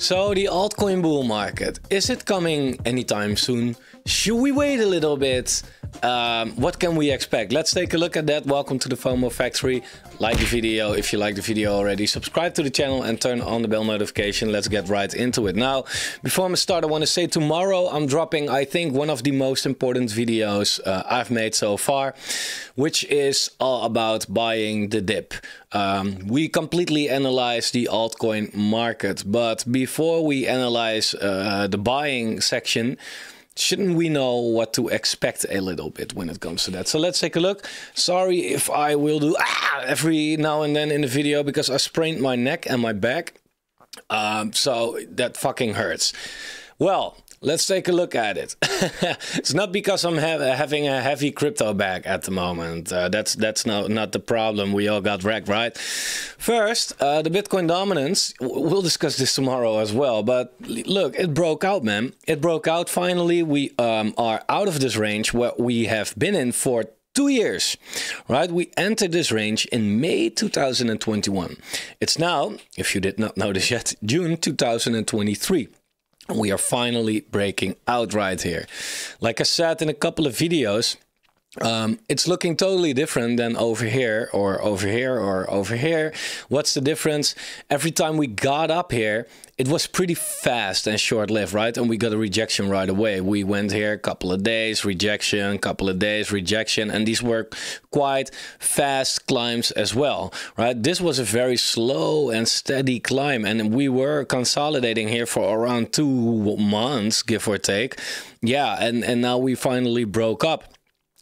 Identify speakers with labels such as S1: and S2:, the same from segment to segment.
S1: So the altcoin bull market, is it coming anytime soon? Should we wait a little bit? What can we expect? Let's take a look at that. Welcome to the FOMO Factory. Like the video if you like the video already. Subscribe to the channel and turn on the bell notification. Let's get right into it. Now, before I start, I want to say tomorrow I'm dropping, I think, one of the most important videos I've made so far, which is all about buying the dip. We completely analyze the altcoin market, but before we analyze the buying section, shouldn't we know what to expect a little bit when it comes to that? So let's take a look. Sorry if I will do every now and then in the video because I sprained my neck and my back. So that fucking hurts. Well, let's take a look at it. It's not because I'm having a heavy crypto bag at the moment. That's not the problem. We all got wrecked, right? First, the Bitcoin dominance. We'll discuss this tomorrow as well. But look, it broke out, man. It broke out. Finally, we are out of this range where we have been in for 2 years, right? We entered this range in May 2021. It's now, if you did not notice yet, June 2023. We are finally breaking out right here. Like I said in a couple of videos, it's looking totally different than over here or over here or over here. What's the difference? Every time we got up here, it was pretty fast and short-lived, right? And we got a rejection right away. We went here a couple of days, rejection, couple of days, rejection, and these were quite fast climbs as well, right? This was a very slow and steady climb, and we were consolidating here for around 2 months, give or take. Yeah, and now we finally broke up.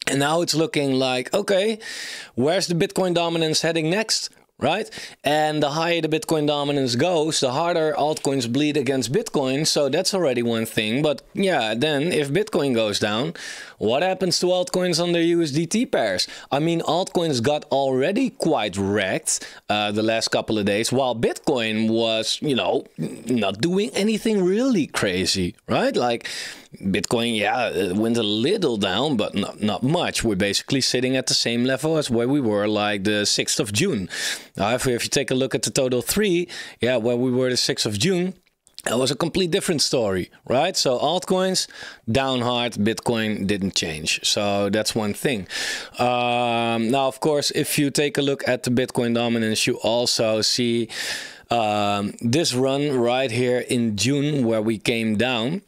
S1: And now it's looking like, okay, where's the Bitcoin dominance heading next, right? And the higher the Bitcoin dominance goes, the harder altcoins bleed against Bitcoin. So that's already one thing. But yeah, then if Bitcoin goes down, what happens to altcoins on their USDT pairs? I mean, altcoins got already quite wrecked the last couple of days, while Bitcoin was, you know, not doing anything really crazy, right? Like Bitcoin, yeah, it went a little down, but not much. We're basically sitting at the same level as where we were like the 6th of June. However, if you take a look at the total 3, yeah, where we were the 6th of June, it was a complete different story, right? So altcoins down hard, Bitcoin didn't change. So that's one thing. Now, of course, if you take a look at the Bitcoin dominance, you also see this run right here in June where we came down.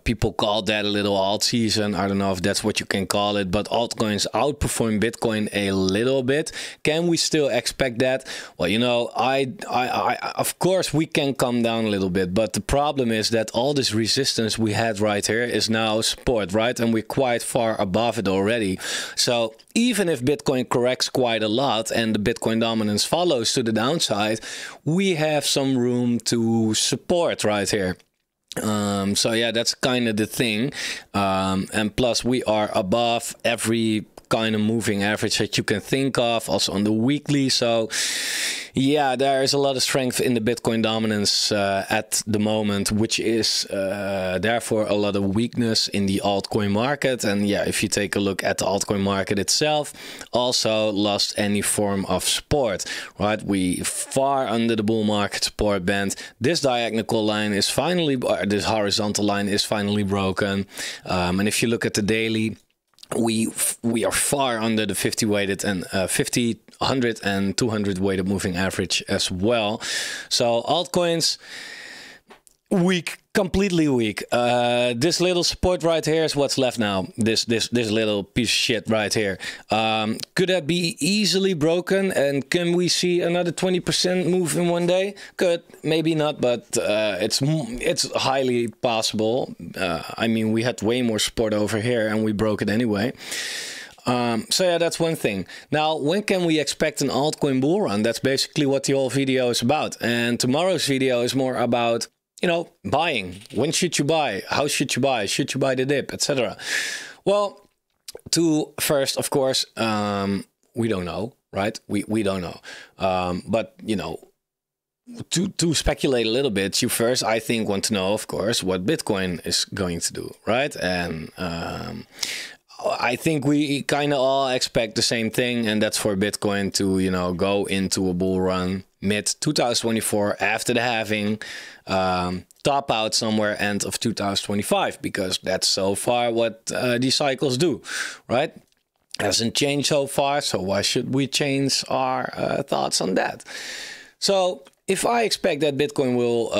S1: People call that a little alt season. I don't know if that's what you can call it, but altcoins outperform Bitcoin a little bit. Can we still expect that? Well, you know, of course we can come down a little bit, but the problem is that all this resistance we had right here is now support, right? And we're quite far above it already. So even if Bitcoin corrects quite a lot and the Bitcoin dominance follows to the downside, we have some room to support right here. So yeah, that's kind of the thing. And plus we are above every kind of moving average that you can think of, also on the weekly. So yeah, there is a lot of strength in the Bitcoin dominance at the moment, which is therefore a lot of weakness in the altcoin market. And yeah, if you take a look at the altcoin market itself, also lost any form of support, right? We far under the bull market support band. This diagonal line is finally, this horizontal line is finally broken. And if you look at the daily, we are far under the 50 weighted and 50, 100 and 200 weighted moving average as well. So altcoins weak, completely weak. This little support right here is what's left now. This little piece of shit right here. Could that be easily broken? And can we see another 20% move in one day? Could, maybe not, but it's highly possible. I mean, we had way more support over here and we broke it anyway. So yeah, that's one thing. Now, when can we expect an altcoin bull run? That's basically what the whole video is about. And tomorrow's video is more about, you know, buying. When should you buy? How should you buy? Should you buy the dip, etc.? Well, first, of course, we don't know, right? We don't know. But, you know, to speculate a little bit, you first, I think, want to know, of course, what Bitcoin is going to do, right? And I think we kind of all expect the same thing, and that's for Bitcoin to, you know, go into a bull run mid 2024 after the halving, top out somewhere end of 2025, because that's so far what these cycles do, right? Hasn't changed so far, so why should we change our thoughts on that? So if I expect that Bitcoin will,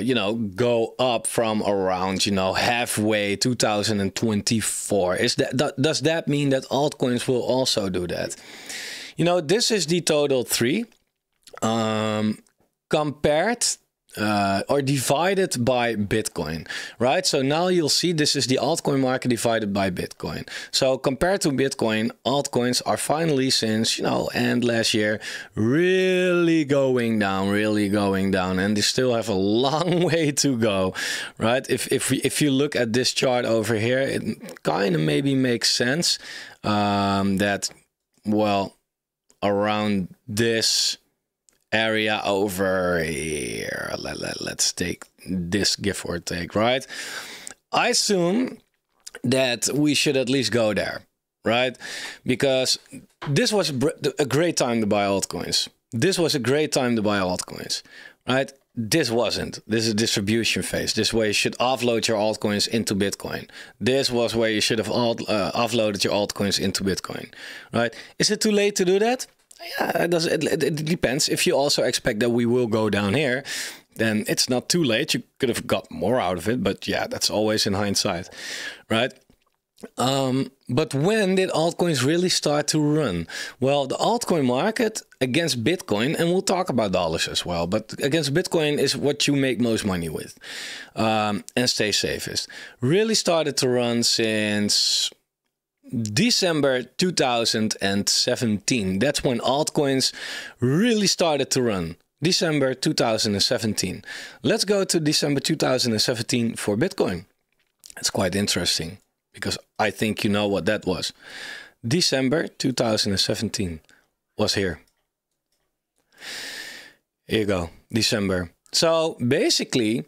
S1: you know, go up from around, you know, halfway 2024, does that mean that altcoins will also do that? You know, this is the total 3 compared or divided by Bitcoin, right? So now you'll see this is the altcoin market divided by Bitcoin. So compared to Bitcoin, altcoins are finally, since, you know, end last year, really going down, and they still have a long way to go, right? If you look at this chart over here, it kind of maybe makes sense that, well, around this area over here, let's take this, give or take, right? I assume that we should at least go there, right? Because this was a great time to buy altcoins. This was a great time to buy altcoins, right? This wasn't. This is a distribution phase. This way you should offload your altcoins into Bitcoin. This was where you should have offloaded your altcoins into Bitcoin, right? Is it too late to do that? Yeah, it depends. If you also expect that we will go down here, then it's not too late. You could have got more out of it, but yeah, that's always in hindsight, right? But when did altcoins really start to run? Well, the altcoin market against Bitcoin, and we'll talk about dollars as well, but against Bitcoin is what you make most money with and stay safest. Really started to run since December 2017. That's when altcoins really started to run. December 2017. Let's go to December 2017 for Bitcoin. It's quite interesting because I think you know what that was. December 2017 was here. Here you go, December. So basically,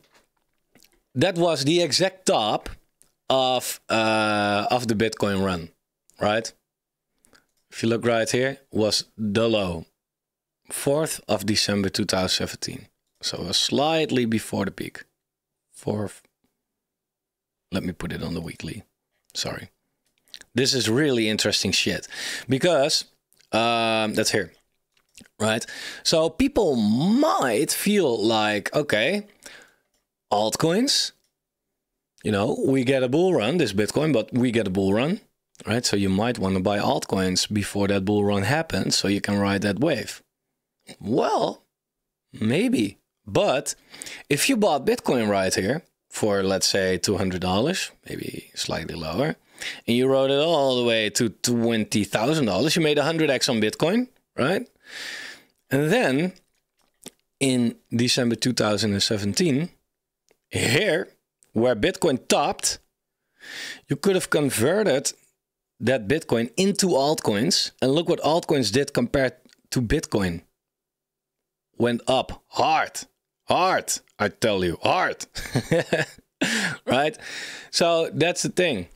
S1: that was the exact top of the Bitcoin run, right? If you look right here, was the low, 4th of December 2017. So it was slightly before the peak. 4th. Let me put it on the weekly. Sorry. This is really interesting shit because that's here, right? So people might feel like, okay, altcoins, you know, we get a bull run, this Bitcoin, but we get a bull run, right? So you might want to buy altcoins before that bull run happens so you can ride that wave. Well, maybe. But if you bought Bitcoin right here for, let's say, $200, maybe slightly lower, and you rode it all the way to $20,000, you made 100x on Bitcoin, right? And then in December 2017, here, where Bitcoin topped, you could have converted that Bitcoin into altcoins. And look what altcoins did compared to Bitcoin. Went up hard, hard, I tell you, hard. Right? So that's the thing.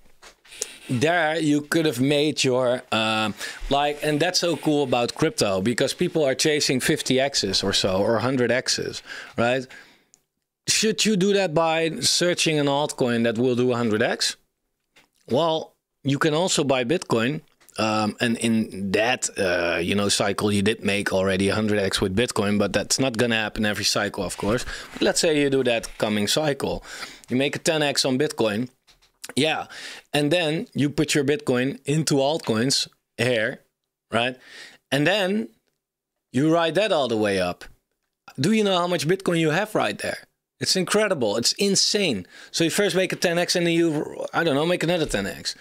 S1: There you could have made your, and that's so cool about crypto because people are chasing 50x's or so, or 100x's, right? Should you do that by searching an altcoin that will do 100x? Well, you can also buy Bitcoin. And in that, you know, cycle, you did make already 100x with Bitcoin, but that's not going to happen every cycle, of course. But let's say you do that coming cycle. You make a 10x on Bitcoin. Yeah. And then you put your Bitcoin into altcoins here, right? And then you ride that all the way up. Do you know how much Bitcoin you have right there? It's incredible. It's insane. So you first make a 10x and then you, I don't know, make another 10x.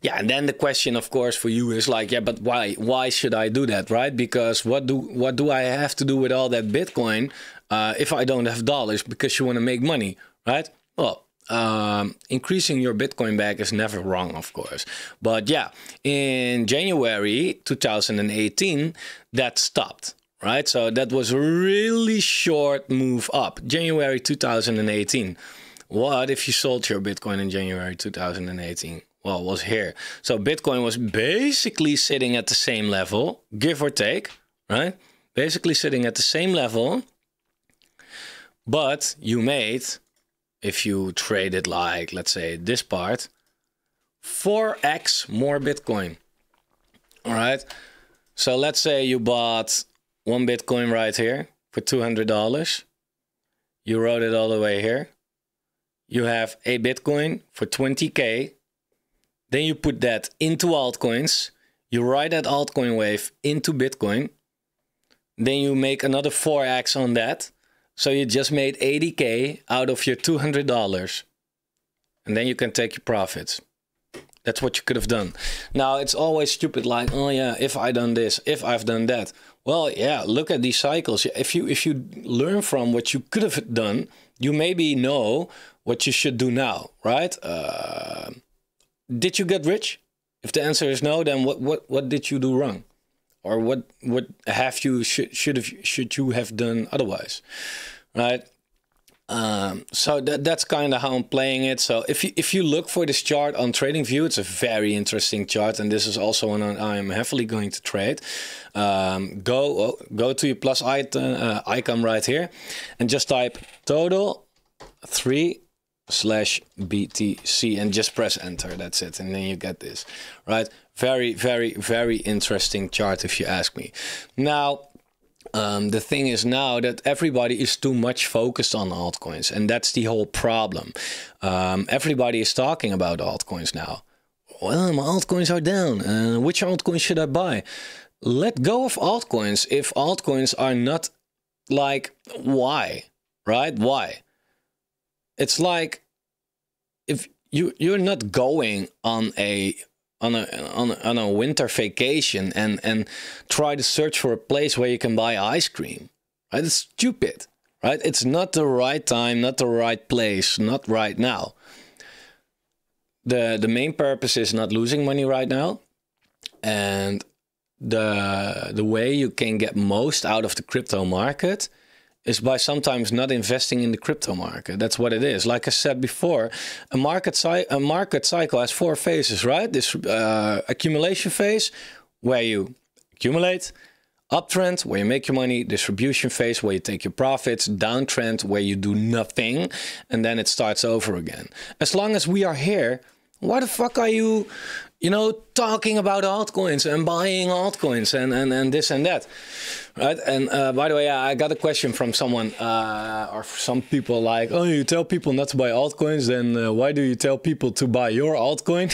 S1: Yeah, and then the question, of course, for you is like, yeah, but why? Why should I do that, right? Because what do I have to do with all that Bitcoin if I don't have dollars? Because you want to make money, right? Well, increasing your Bitcoin bag is never wrong, of course. But yeah, in January 2018, that stopped. Right, so that was a really short move up. January 2018. What if you sold your Bitcoin in January 2018? well, was here. So Bitcoin was basically sitting at the same level, give or take, right? Basically sitting at the same level, but you made, if you traded like, let's say this part, 4x more Bitcoin. All right. So let's say you bought one Bitcoin right here for $200. You wrote it all the way here. You have a Bitcoin for 20K. Then you put that into altcoins. You ride that altcoin wave into Bitcoin. Then you make another 4x on that. So you just made 80K out of your $200. And then you can take your profits. That's what you could have done. Now, it's always stupid like, oh yeah, if I done this, if I've done that. Well, yeah, look at these cycles. If you learn from what you could have done, you maybe know what you should do now, right? Did you get rich? If the answer is no, then what did you do wrong? Or what have you should you have done otherwise, right? So that's kind of how I'm playing it. So if you look for this chart on TradingView, it's a very interesting chart, and this is also one I'm heavily going to trade. Go to your plus icon right here, and just type total 3/BTC and just press enter. That's it, and then you get this, right? Very, very, very interesting chart if you ask me. Now, the thing is now that everybody is too much focused on altcoins, and that's the whole problem. Everybody is talking about altcoins now. Well, my altcoins are down. Which altcoin should I buy? Let go of altcoins if altcoins are not like, why, right? Why? It's like if you're not going on a winter vacation and try to search for a place where you can buy ice cream, right? It's stupid, right? It's not the right time, not the right place, not right now. The main purpose is not losing money right now, and the way you can get most out of the crypto market is by sometimes not investing in the crypto market. That's what it is. Like I said before, a market cycle has 4 phases, right? This accumulation phase, where you accumulate; uptrend, where you make your money; distribution phase, where you take your profits; downtrend, where you do nothing, and then it starts over again. As long as we are here, why the fuck are you, talking about altcoins and buying altcoins and this and that, right? And by the way, I got a question from someone or some people like, oh, you tell people not to buy altcoins, then why do you tell people to buy your altcoin?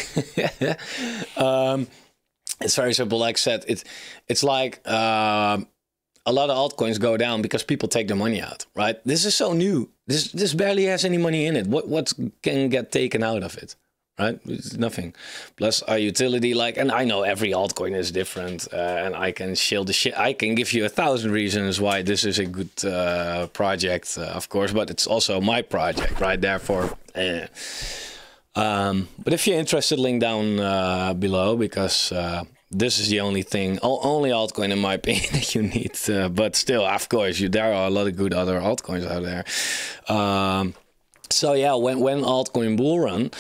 S1: It's very simple. Like I said, it's like a lot of altcoins go down because people take their money out, right? This is so new. This barely has any money in it. What can get taken out of it? Right? It's nothing. Plus our utility, and I know every altcoin is different, and I can shield the shit. I can give you 1,000 reasons why this is a good project, of course, but it's also my project, right? Therefore, but if you're interested, link down below, because this is the only altcoin in my opinion that you need. But still, of course, there are a lot of good other altcoins out there. So yeah, when Altcoin Bullrun.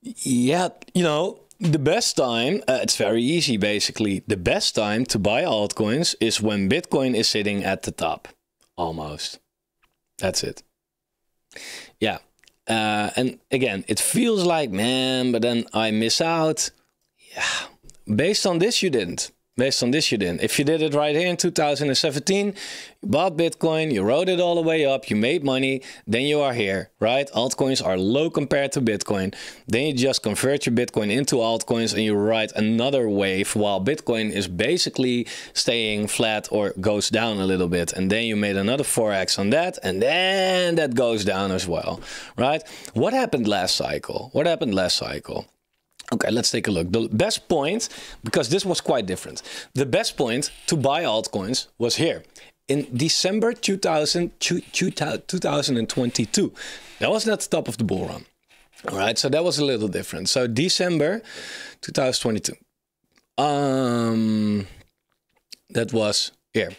S1: Yeah, the best time, it's very easy basically. The best time to buy altcoins is when Bitcoin is sitting at the top, almost. That's it. Yeah, and again, it feels like, man, but then I miss out. Yeah, based on this, you didn't. Based on this, you didn't. If you did it right here in 2017, you bought Bitcoin, you rode it all the way up, you made money, then you are here, right? Altcoins are low compared to Bitcoin. Then you just convert your Bitcoin into altcoins and you ride another wave while Bitcoin is basically staying flat or goes down a little bit. And then you made another 4x on that, and then that goes down as well, right? What happened last cycle? What happened last cycle? Okay, let's take a look. The best point, because this was quite different. The best point to buy altcoins was here in December 2022. That was not the top of the bull run. All right, so that was a little different. So December 2022. That was here.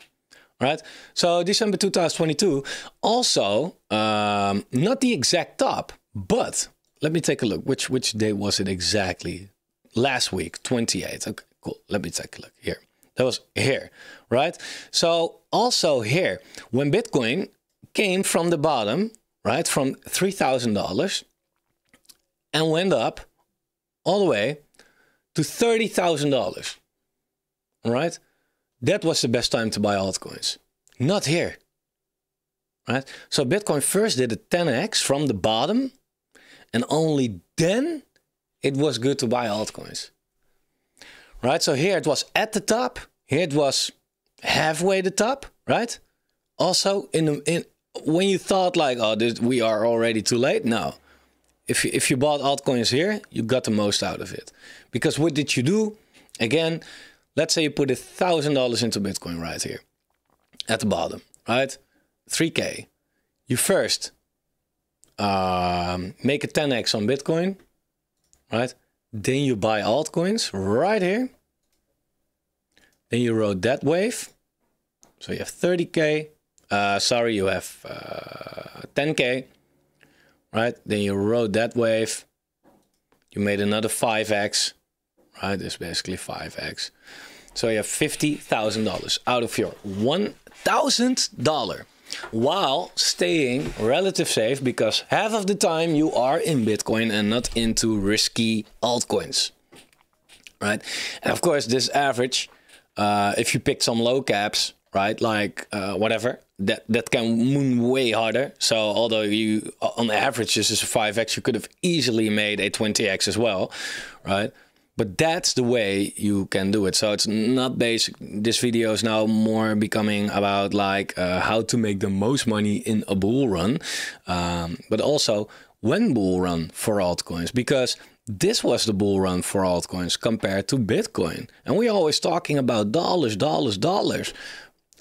S1: All right, so December 2022. Also, not the exact top, but let me take a look. Which day was it exactly? Last week, 28. Okay, cool. Let me take a look here. That was here, right? So also here, when Bitcoin came from the bottom, right, from $3,000 and went up all the way to $30,000, right? That was the best time to buy altcoins. Not here, right? So Bitcoin first did a 10x from the bottom, and only then it was good to buy altcoins, right? So here it was at the top. Here it was halfway the top, right? Also, when you thought like, oh, we are already too late. No, if you bought altcoins here, you got the most out of it. Because what did you do? Again, let's say you put $1,000 into Bitcoin right here at the bottom, right? 3K. You first make a 10x on Bitcoin, right? Then you buy altcoins right here. Then you rode that wave. So you have 30K. Sorry, you have 10K, right? Then you rode that wave. You made another 5x, right? It's basically 5x. So you have $50,000 out of your $1,000 while staying relative safe, because half of the time you are in Bitcoin and not into risky altcoins, right? And of course, this average, if you pick some low caps, right, like whatever, that can moon way harder. So although you on average this is a 5x, you could have easily made a 20x as well, right? But that's the way you can do it. So it's not basic. This video is now more becoming about like how to make the most money in a bull run, but also when bull run for altcoins, because this was the bull run for altcoins compared to Bitcoin. And we're always talking about dollars.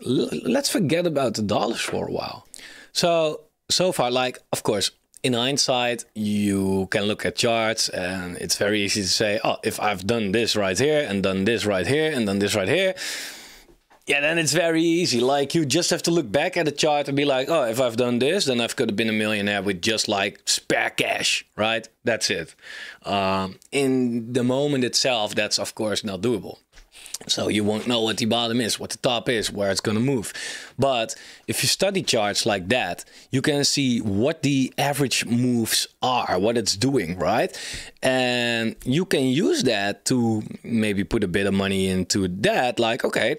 S1: Let's forget about the dollars for a while. So far, like, of course, in hindsight, you can look at charts and it's very easy to say, oh, if I've done this right here and done this right here and done this right here, yeah, then it's very easy. Like, you just have to look back at the chart and be like, oh, if I've done this, then I could have been a millionaire with just like spare cash, right? That's it. In the moment itself, that's of course not doable. So you won't know what the bottom is, what the top is, where it's going to move. But if you study charts like that, you can see what the average moves are, what it's doing, right? And you can use that to maybe put a bit of money into that. Like, okay,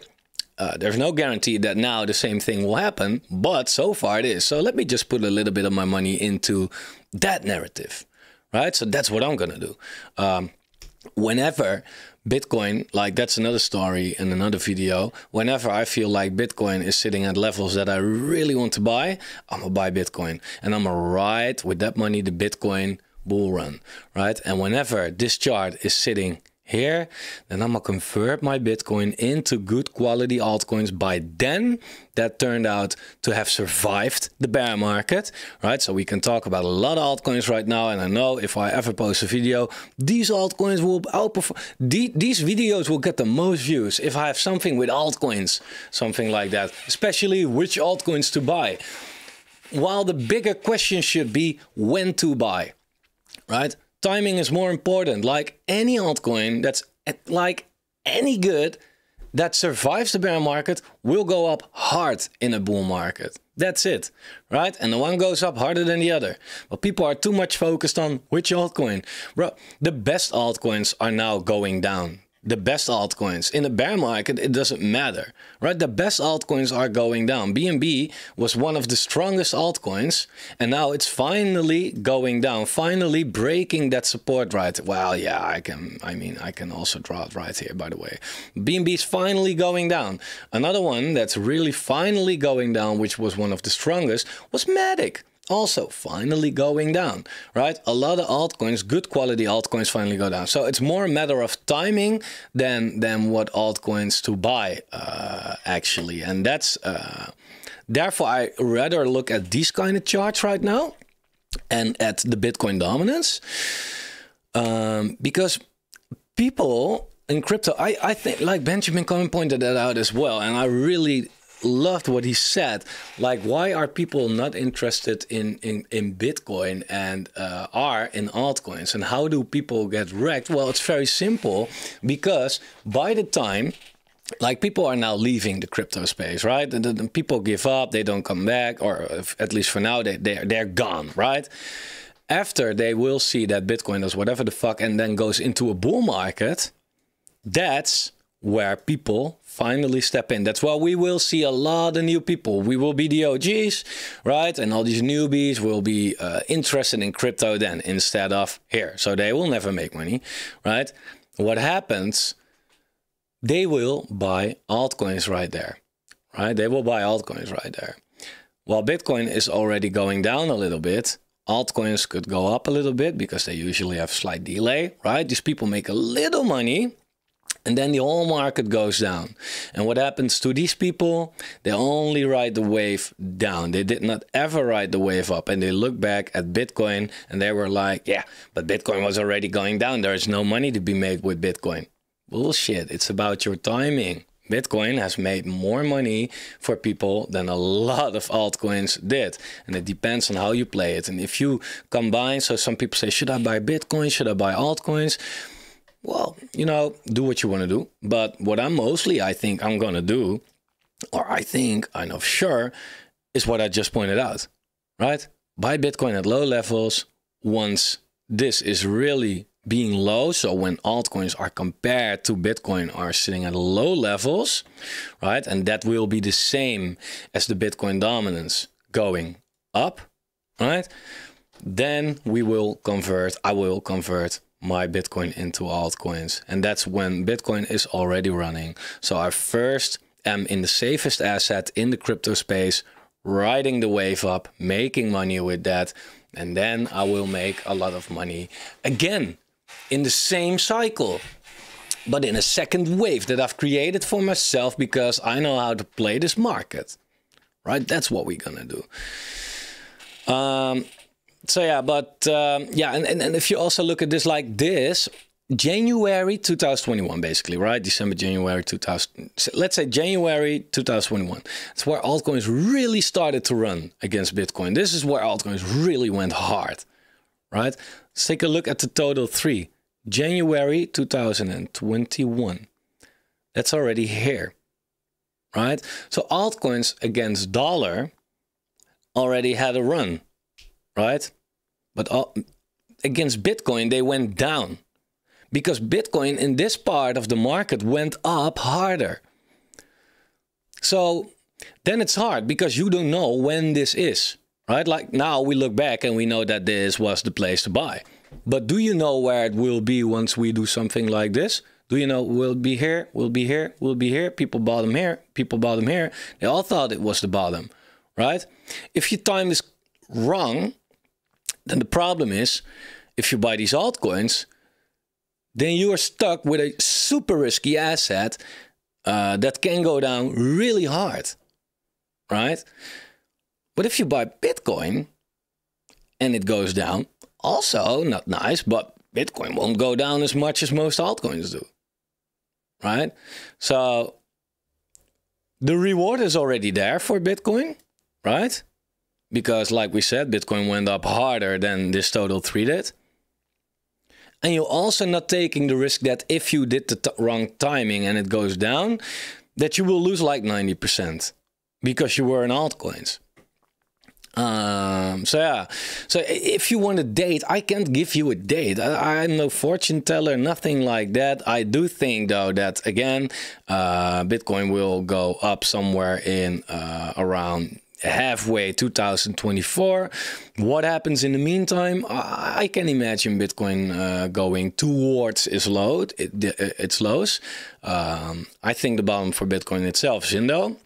S1: there's no guarantee that now the same thing will happen, but so far it is. So let me just put a little bit of my money into that narrative, right? So that's what I'm going to do. Whenever Bitcoin, like that's another story in another video, whenever I feel like Bitcoin is sitting at levels that I really want to buy, I'm gonna buy Bitcoin and I'm gonna ride with that money the Bitcoin bull run, right? And whenever this chart is sitting here, then I'm gonna convert my Bitcoin into good quality altcoins. By then, that turned out to have survived the bear market, right? So we can talk about a lot of altcoins right now, and I know if I ever post a video, these altcoins will outperform. These videos will get the most views if I have something with altcoins, something like that, especially which altcoins to buy. While the bigger question should be when to buy, right? Timing is more important. Like any altcoin that's like any good that survives the bear market will go up hard in a bull market. That's it, right? And the one goes up harder than the other. But people are too much focused on which altcoin. Bro, the best altcoins are now going down. The best altcoins in the bear market, it doesn't matter, right? The best altcoins are going down. BNB was one of the strongest altcoins, and now it's finally going down, finally breaking that support right. Well, yeah, I can also draw it right here, by the way. BNB is finally going down. Another one that's really finally going down, which was one of the strongest, was Matic. Also finally going down, right? A lot of altcoins, good quality altcoins, finally go down. So it's more a matter of timing than what altcoins to buy actually. And that's therefore I rather look at these kind of charts right now and at the Bitcoin dominance, because people in crypto, I think, like Benjamin Cohen pointed that out as well, and I really loved what he said. Like, why are people not interested in Bitcoin and are in altcoins? And how do people get wrecked? Well, it's very simple, because by the time, like, people are now leaving the crypto space, right? And the people give up, they don't come back, or at least for now, they're gone, right? After they will see that Bitcoin does whatever the fuck and then goes into a bull market, that's where people finally step in. That's why we will see a lot of new people. We will be the OGs, right? And all these newbies will be interested in crypto then instead of here. So they will never make money, right? What happens? They will buy altcoins right there, right? They will buy altcoins right there. While Bitcoin is already going down a little bit, altcoins could go up a little bit because they usually have a slight delay, right? These people make a little money and then the whole market goes down. And what happens to these people? They only ride the wave down. They did not ever ride the wave up. And they look back at Bitcoin and they were like, yeah, but Bitcoin was already going down. There is no money to be made with Bitcoin. Bullshit. It's about your timing. Bitcoin has made more money for people than a lot of altcoins did. And it depends on how you play it. And if you combine, so some people say, should I buy Bitcoin? Should I buy altcoins? Well, you know, do what you want to do. But what I think I'm going to do, or I know for sure, is what I just pointed out, right? Buy Bitcoin at low levels once this is really being low. So when altcoins are compared to Bitcoin are sitting at low levels, right? And that will be the same as the Bitcoin dominance going up, right? Then I will convert my Bitcoin into altcoins. And that's when Bitcoin is already running. So I first am in the safest asset in the crypto space, riding the wave up, making money with that. And then I will make a lot of money again in the same cycle, but in a second wave that I've created for myself because I know how to play this market, right? That's what we're gonna do. So yeah, but yeah, and if you also look at this like this, January 2021, basically, right? December, January 2000, let's say January 2021. It's where altcoins really started to run against Bitcoin. This is where altcoins really went hard, right? Let's take a look at the total 3. January 2021. That's already here, right? So altcoins against dollar already had a run, right? But against Bitcoin, they went down because Bitcoin in this part of the market went up harder. So then it's hard because you don't know when this is, right? Like now we look back and we know that this was the place to buy. But do you know where it will be once we do something like this? Do you know we'll be here, we'll be here, we'll be here, people bought them here, people bought them here. They all thought it was the bottom, right? If you time this wrong, then the problem is if you buy these altcoins, then you are stuck with a super risky asset that can go down really hard, right? But if you buy Bitcoin and it goes down, also not nice, but Bitcoin won't go down as much as most altcoins do, right? So the reward is already there for Bitcoin, right? Because like we said, Bitcoin went up harder than this total 3 did. And you're also not taking the risk that if you did the wrong timing and it goes down, that you will lose like 90% because you were in altcoins. So yeah, so if you want a date, I can't give you a date. I'm no fortune teller, nothing like that. I do think though that again, Bitcoin will go up somewhere in around halfway 2024. What happens in the meantime? I can imagine Bitcoin going towards its lows. I think the bottom for Bitcoin itself is in though.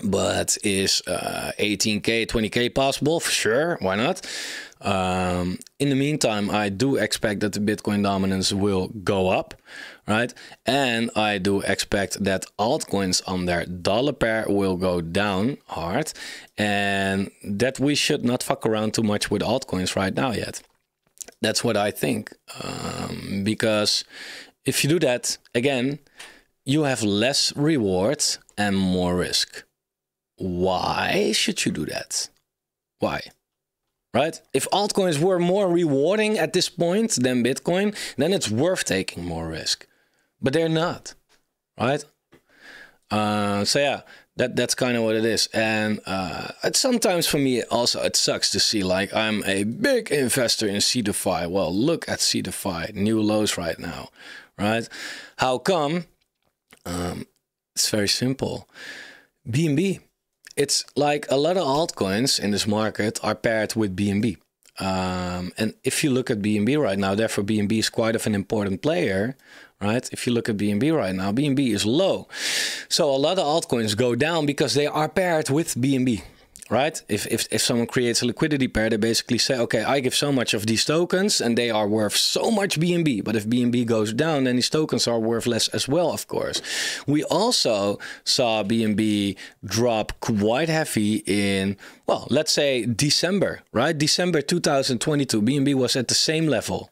S1: But is 18K, 20K possible? For sure, why not? In the meantime, I do expect that the Bitcoin dominance will go up, right? And I do expect that altcoins on their dollar pair will go down hard, and that we should not fuck around too much with altcoins right now yet. That's what I think. Because if you do that, again, you have less rewards and more risk. why should you do that? Why? Right? If altcoins were more rewarding at this point than Bitcoin, then it's worth taking more risk. But they're not, right? So yeah, that's kind of what it is. And sometimes for me also it sucks to see, like, I'm a big investor in CeDeFi. Well, look at CeDeFi, new lows right now, right? How come? It's very simple. BNB. It's like a lot of altcoins in this market are paired with BNB. And if you look at BNB right now, therefore BNB is quite of an important player, right? If you look at BNB right now, BNB is low. So a lot of altcoins go down because they are paired with BNB, right? If someone creates a liquidity pair, they basically say, okay, I give so much of these tokens and they are worth so much BNB. But if BNB goes down, then these tokens are worth less as well, of course. We also saw BNB drop quite heavy in, well, let's say December, right? December 2022, BNB was at the same level,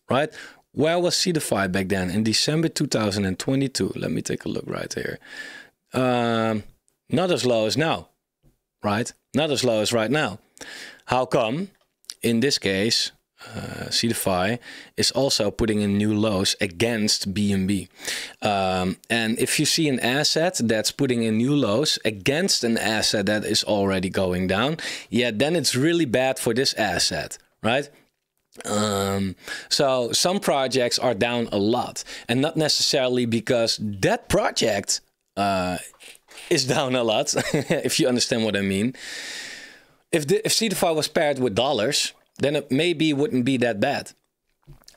S1: right? Where was CeDeFi back then? In December 2022. Let me take a look right here. Not as low as now. Right? Not as low as right now. How come? In this case, CeDeFi is also putting in new lows against BNB. And if you see an asset that's putting in new lows against an asset that is already going down, yeah, then it's really bad for this asset, right? So some projects are down a lot, and not necessarily because that project is down a lot, if you understand what I mean. If CeDeFi was paired with dollars, then it maybe wouldn't be that bad,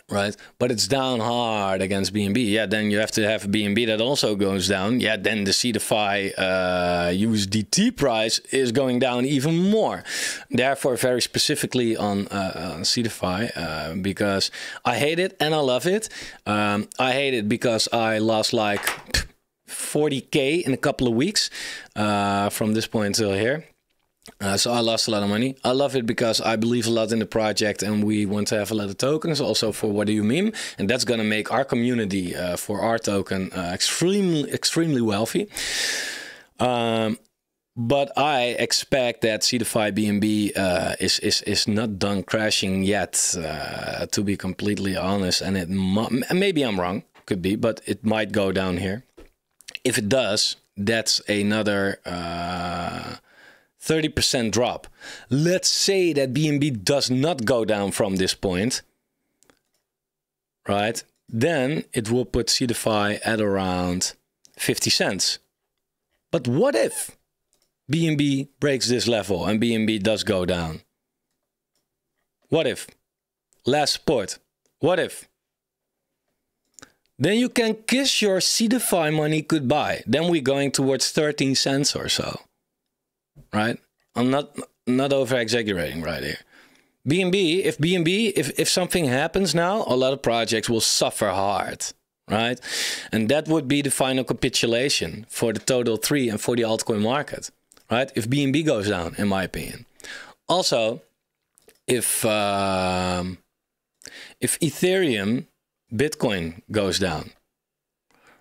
S1: right? But it's down hard against BNB. Yeah, then you have to have BNB that also goes down. Yeah, then the CeDeFi USDT price is going down even more. Therefore, very specifically on CeDeFi, because I hate it and I love it. I hate it because I lost like 40K in a couple of weeks from this point till here. So I lost a lot of money. I love it because I believe a lot in the project and we want to have a lot of tokens also for What Do You Meme? And that's going to make our community for our token extremely wealthy. But I expect that CeDeFi BNB is not done crashing yet, to be completely honest. And it maybe I'm wrong, could be, but it might go down here. If it does, that's another 30% drop. Let's say that BNB does not go down from this point, right? Then it will put CeDeFi at around 50 cents. But what if BNB breaks this level and BNB does go down? What if? Last support. What if? Then you can kiss your CeDeFi money goodbye. Then we're going towards 13 cents or so, right? I'm not over exaggerating right here. BNB, if something happens now, a lot of projects will suffer hard, right? And that would be the final capitulation for the total 3 and for the altcoin market, right? If BNB goes down, in my opinion. Also, if Ethereum, Bitcoin goes down,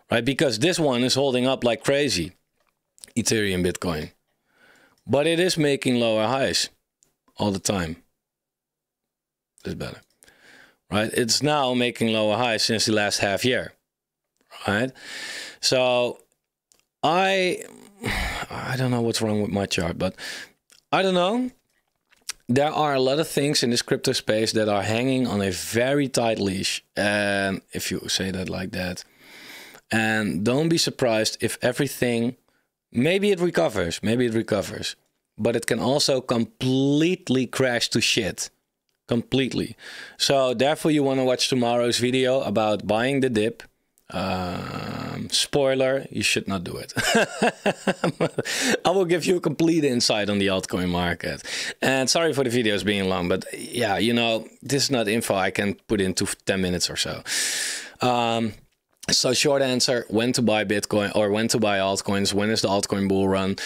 S1: right? Because this one is holding up like crazy, Ethereum, Bitcoin. But it is making lower highs all the time. This is better, right? It's now making lower highs since the last half year, right? So I don't know what's wrong with my chart, but I don't know. There are a lot of things in this crypto space that are hanging on a very tight leash. And if you say that like that, and don't be surprised if everything, maybe it recovers, but it can also completely crash to shit. Completely. So therefore you want to watch tomorrow's video about buying the dip. Spoiler, you should not do it. I will give you a complete insight on the altcoin market. And sorry for the videos being long, but yeah, you know, this is not info I can put into 10 minutes or so. So short answer, when to buy Bitcoin or when to buy altcoins, when is the altcoin bull run?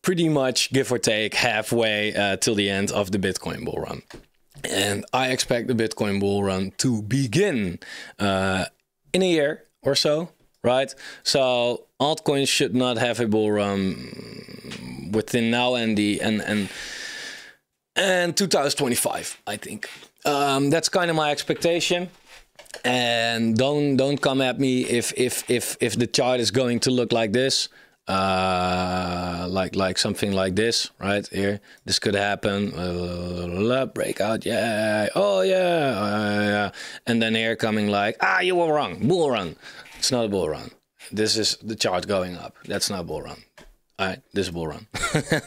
S1: Pretty much give or take halfway till the end of the Bitcoin bull run. And I expect the Bitcoin bull run to begin in a year or so, right? So altcoins should not have a bull run within now and 2025, I think. That's kind of my expectation. And don't come at me if the chart is going to look like this, like something like this right here. This could happen. Breakout, yeah. Oh yeah, and then here coming like, you were wrong. Bull run. It's not a bull run. This is the chart going up. That's not a bull run. All right, this is bull run.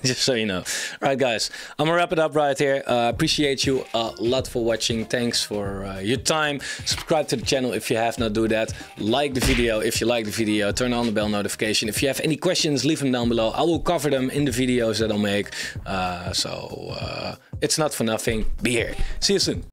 S1: Just so you know. All right, guys, I'm gonna wrap it up right here. Appreciate you a lot for watching. Thanks for your time. Subscribe to the channel if you have not do that. Like the video if you like the video. Turn on the bell notification. If you have any questions, leave them down below. I will cover them in the videos that I'll make. So it's not for nothing. Be here. See you soon.